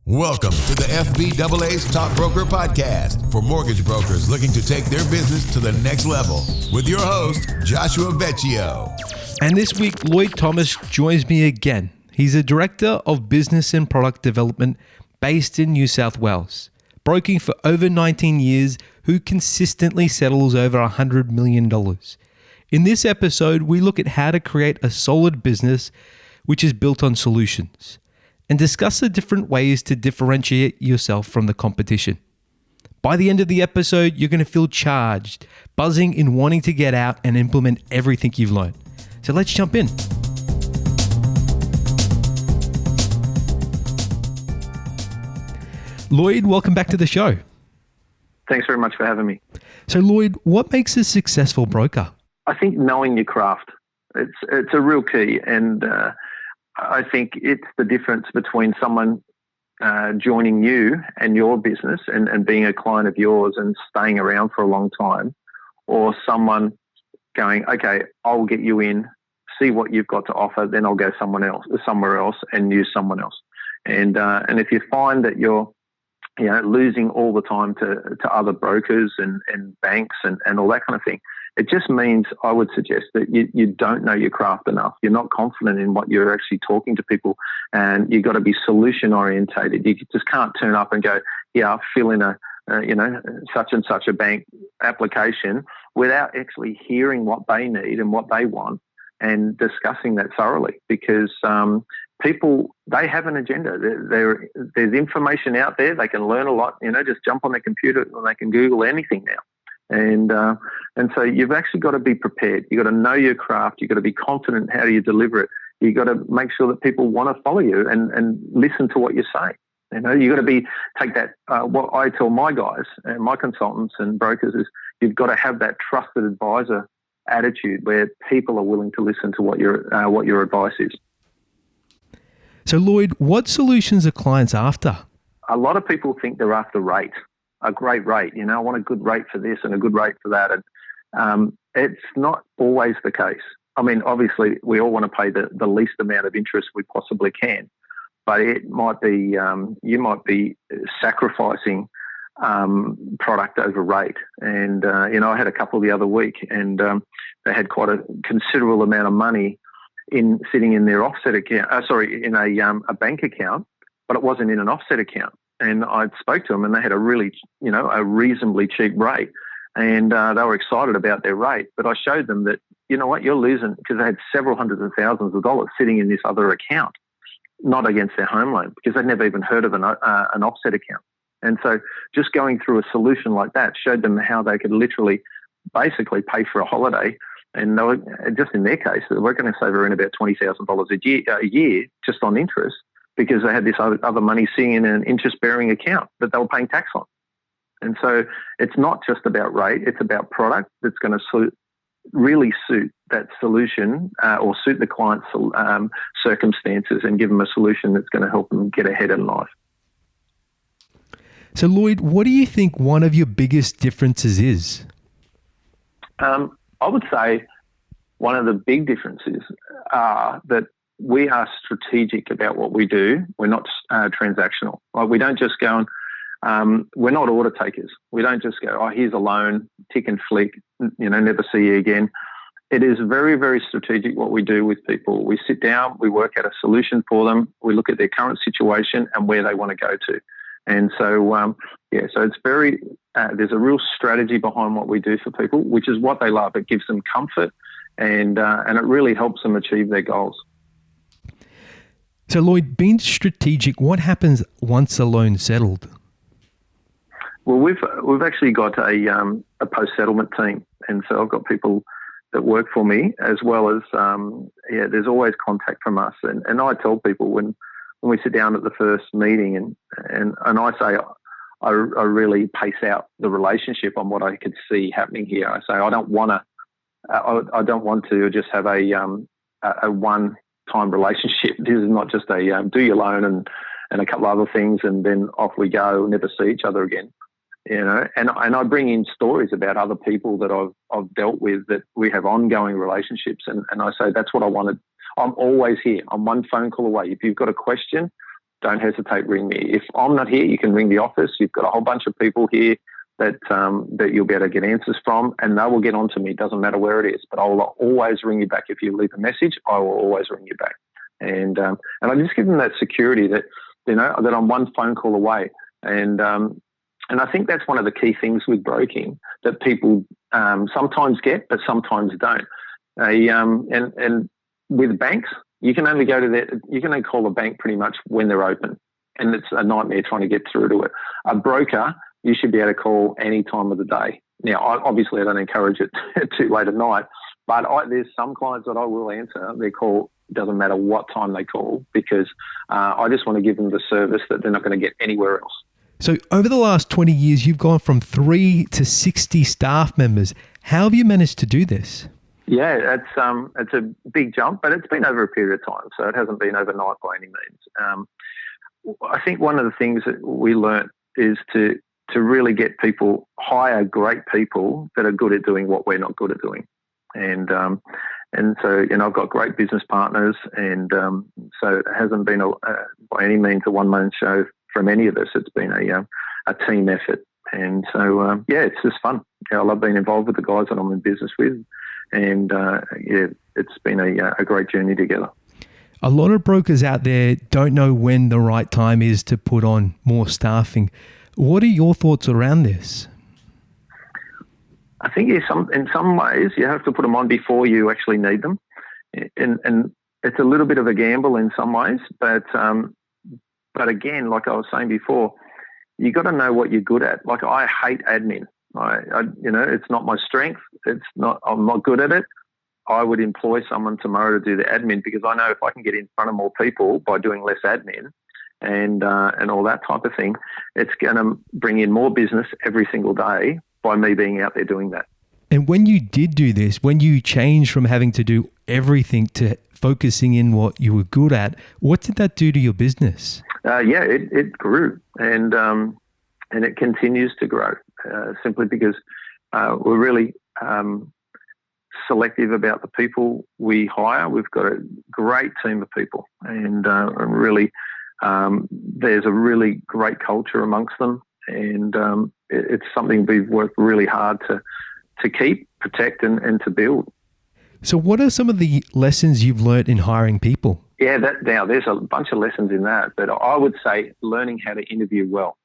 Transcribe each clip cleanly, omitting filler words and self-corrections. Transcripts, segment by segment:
Welcome to the FBAA's Top Broker Podcast for mortgage brokers looking to take their business to the next level with your host, Joshua Vecchio. And this week, Lloyd Thomas joins me again. He's a director of business and product development based in New South Wales, broking for over 19 years, who consistently settles over $100 million. In this episode, we look at how to create a solid business which is built on solutions, and discuss the different ways to differentiate yourself from the competition. By the end of the episode, you're going to feel charged, buzzing in wanting to get out and implement everything you've learned. So let's jump in. Lloyd, welcome back to the show. Thanks very much for having me. So Lloyd, what makes a successful broker? I think knowing your craft, it's a real key, and I think it's the difference between someone joining you and your business and being a client of yours and staying around for a long time, or someone going, okay, I'll get you in, see what you've got to offer, then I'll go somewhere else and use someone else. And if you find that you're losing all the time to other brokers and banks and all that kind of thing, it just means, I would suggest, that you don't know your craft enough. You're not confident in what you're actually talking to people, and you've got to be solution orientated. You just can't turn up and go, I'll fill in a such and such a bank application without actually hearing what they need and what they want and discussing that thoroughly, because people, they have an agenda. There's information out there. They can learn a lot. Just jump on their computer and they can Google anything now. And so you've actually got to be prepared. You've got to know your craft. You've got to be confident in how you deliver it. You've got to make sure that people want to follow you and listen to what you say. You've got to take that, what I tell my guys and my consultants and brokers is, you've got to have that trusted advisor attitude where people are willing to listen to what your advice is. So Lloyd, what solutions are clients after? A lot of people think they're after rate. A great rate, I want a good rate for this and a good rate for that. And it's not always the case. I mean, obviously, we all want to pay the least amount of interest we possibly can, but it might be, you might be sacrificing product over rate. And, I had a couple the other week, and they had quite a considerable amount of money sitting in their offset account, in a bank account, but it wasn't in an offset account. And I spoke to them, and they had a really, a reasonably cheap rate, and they were excited about their rate. But I showed them that, you're losing, because they had several hundreds of thousands of dollars sitting in this other account, not against their home loan, because they'd never even heard of an offset account. And so just going through a solution like that showed them how they could literally basically pay for a holiday. And they were, just in their case, they were going to save around about $20,000 a year just on interest, because they had this other money sitting in an interest-bearing account that they were paying tax on. And so it's not just about rate, it's about product that's going to really suit that solution or suit the client's circumstances and give them a solution that's going to help them get ahead in life. So Lloyd, what do you think one of your biggest differences is? I would say one of the big differences are that we are strategic about what we do. We're not transactional. We don't just go and we're not order takers. We don't just go, here's a loan, tick and flick, never see you again. It is very, very strategic what we do with people. We sit down, we work out a solution for them. We look at their current situation and where they want to go to. And so, so it's very, there's a real strategy behind what we do for people, which is what they love. It gives them comfort and it really helps them achieve their goals. So Lloyd, being strategic, what happens once a loan's settled? Well, we've actually got a post-settlement team, and so I've got people that work for me, as well as there's always contact from us. And I tell people when we sit down at the first meeting, and I say I really pace out the relationship on what I could see happening here. I say I don't want to just have a one-time relationship. This is not just a do your loan and a couple of other things, and then off we go, never see each other again. And I bring in stories about other people that I've dealt with that we have ongoing relationships, and I say that's what I wanted. I'm always here. I'm one phone call away. If you've got a question, don't hesitate, ring me. If I'm not here, you can ring the office. You've got a whole bunch of people here that you'll be able to get answers from, and they will get on to me. It doesn't matter where it is, but I will always ring you back. If you leave a message, I will always ring you back. And I just give them that security that, that I'm one phone call away. And I think that's one of the key things with broking that people sometimes get, but sometimes don't. And with banks, you can only call the bank pretty much when they're open, and it's a nightmare trying to get through to it. A broker, you should be able to call any time of the day. Now, obviously, I don't encourage it too late at night, but there's some clients that I will answer their call. Doesn't matter what time they call, because I just want to give them the service that they're not going to get anywhere else. So over the last 20 years, you've gone from 3 to 60 staff members. How have you managed to do this? Yeah, it's a big jump, but it's been over a period of time, so it hasn't been overnight by any means. I think one of the things that we learnt is to really get people, hire great people that are good at doing what we're not good at doing. And so, I've got great business partners, and so it hasn't been by any means a one-man show from any of us. It's been a team effort. And so, it's just fun. I love being involved with the guys that I'm in business with. And, it's been a great journey together. A lot of brokers out there don't know when the right time is to put on more staffing. What are your thoughts around this? I think in some ways you have to put them on before you actually need them. And it's a little bit of a gamble in some ways. But again, like I was saying before, you got to know what you're good at. Like, I hate admin. It's not my strength. I'm not good at it. I would employ someone tomorrow to do the admin, because I know if I can get in front of more people by doing less admin and all that type of thing, it's going to bring in more business every single day by me being out there doing that. And when you did do this, when you changed from having to do everything to focusing in what you were good at, what did that do to your business? It grew, and it continues to grow, simply because we're really selective about the people we hire. We've got a great team of people, and really there's a really great culture amongst them, and it's something we've worked really hard to keep, protect, and to build. So what are some of the lessons you've learned in hiring people? Yeah, now there's a bunch of lessons in that, but I would say learning how to interview well,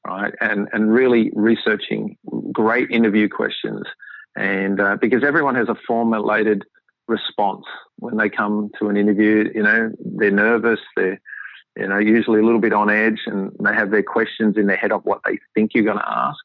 right? And really researching great interview questions. And because everyone has a formulated response when they come to an interview. They're nervous, they're usually a little bit on edge, and they have their questions in their head of what they think you're going to ask.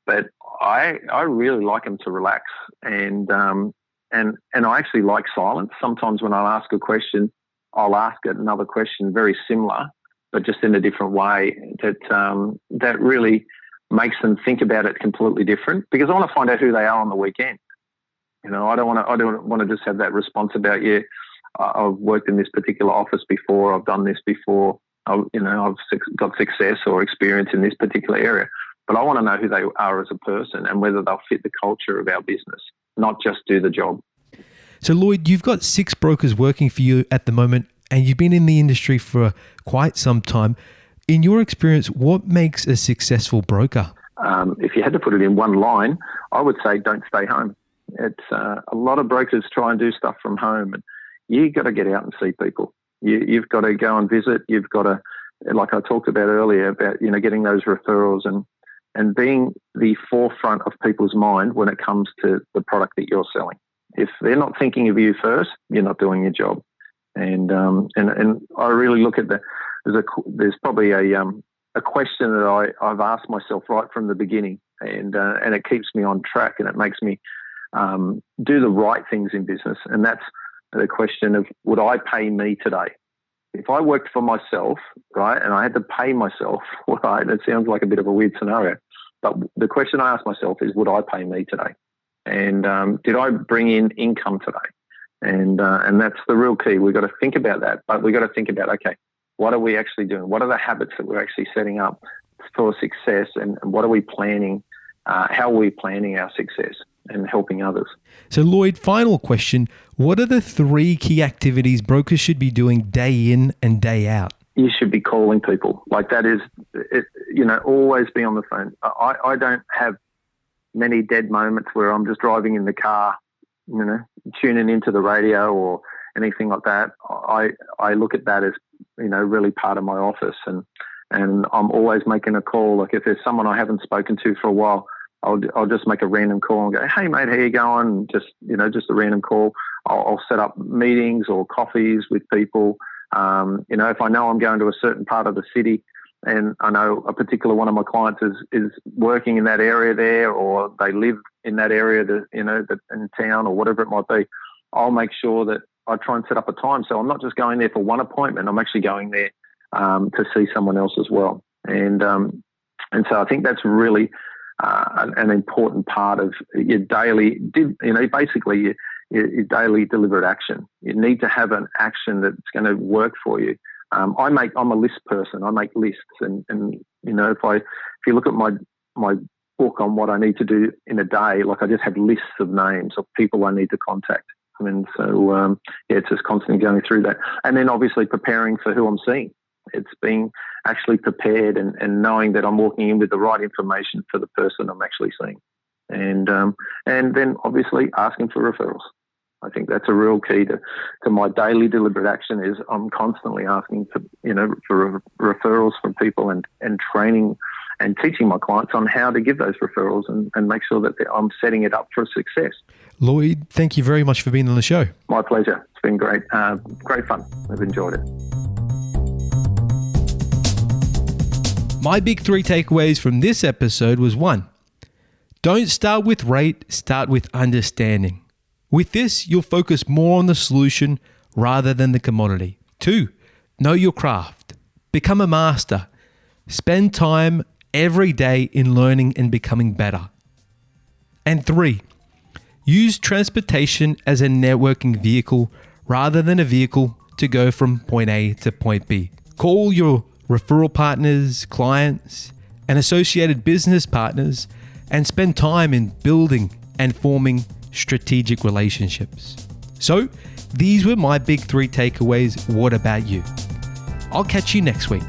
But I really like them to relax, and I actually like silence. Sometimes when I ask a question, I'll ask another question very similar, but just in a different way that really makes them think about it completely different, because I want to find out who they are on the weekend. I don't want to just have that response about, I've worked in this particular office before, I've done this before, I've got success or experience in this particular area. But I want to know who they are as a person and whether they'll fit the culture of our business, not just do the job. So Lloyd, you've got 6 brokers working for you at the moment, and you've been in the industry for quite some time. In your experience, what makes a successful broker? If you had to put it in one line, I would say don't stay home. It's a lot of brokers try and do stuff from home, and you got to get out and see people. You've got to go and visit. You've got to, like I talked about earlier, about getting those referrals and being the forefront of people's mind when it comes to the product that you're selling. If they're not thinking of you first, you're not doing your job. And I really look at there's probably a question that I've asked myself right from the beginning, and it keeps me on track, and it makes me do the right things in business. And that's the question of, would I pay me today? If I worked for myself, right, and I had to pay myself, right, it sounds like a bit of a weird scenario, but the question I ask myself is, would I pay me today? And did I bring in income today? And that's the real key. We've got to think about that, but we've got to think about, okay, what are we actually doing? What are the habits that we're actually setting up for success, and what are we planning? How are we planning our success and helping others? So Lloyd, final question. What are the 3 key activities brokers should be doing day in and day out? you should be calling people. Like that is, always be on the phone. I don't have many dead moments where I'm just driving in the car, tuning into the radio or anything like that. I look at that as, really part of my office, and I'm always making a call. Like if there's someone I haven't spoken to for a while, I'll just make a random call and go, "Hey mate, how you going?" Just a random call. I'll set up meetings or coffees with people. If I know I'm going to a certain part of the city and I know a particular one of my clients is working in that area there, or they live in that area, in town or whatever it might be, I'll make sure that I try and set up a time. So I'm not just going there for one appointment. I'm actually going there to see someone else as well. And so I think that's really an important part of your daily, basically your daily deliberate action. You need to have an action that's going to work for you. I'm a list person. I make lists, and if you look at my book on what I need to do in a day, like I just have lists of names of people I need to contact. So it's just constantly going through that, and then obviously preparing for who I'm seeing. It's being actually prepared and knowing that I'm walking in with the right information for the person I'm actually seeing, and then obviously asking for referrals. I think that's a real key to my daily deliberate action. Is I'm constantly asking for referrals from people and training and teaching my clients on how to give those referrals and make sure that I'm setting it up for success. Lloyd, thank you very much for being on the show. My pleasure. It's been great. Great fun. I've enjoyed it. My big 3 takeaways from this episode was 1, don't start with rate, start with understanding. With this, you'll focus more on the solution rather than the commodity. 2, know your craft. Become a master. Spend time every day in learning and becoming better. And 3, use transportation as a networking vehicle rather than a vehicle to go from point A to point B. Call your referral partners, clients, and associated business partners and spend time in building and forming strategic relationships. So, these were my big 3 takeaways. What about you? I'll catch you next week.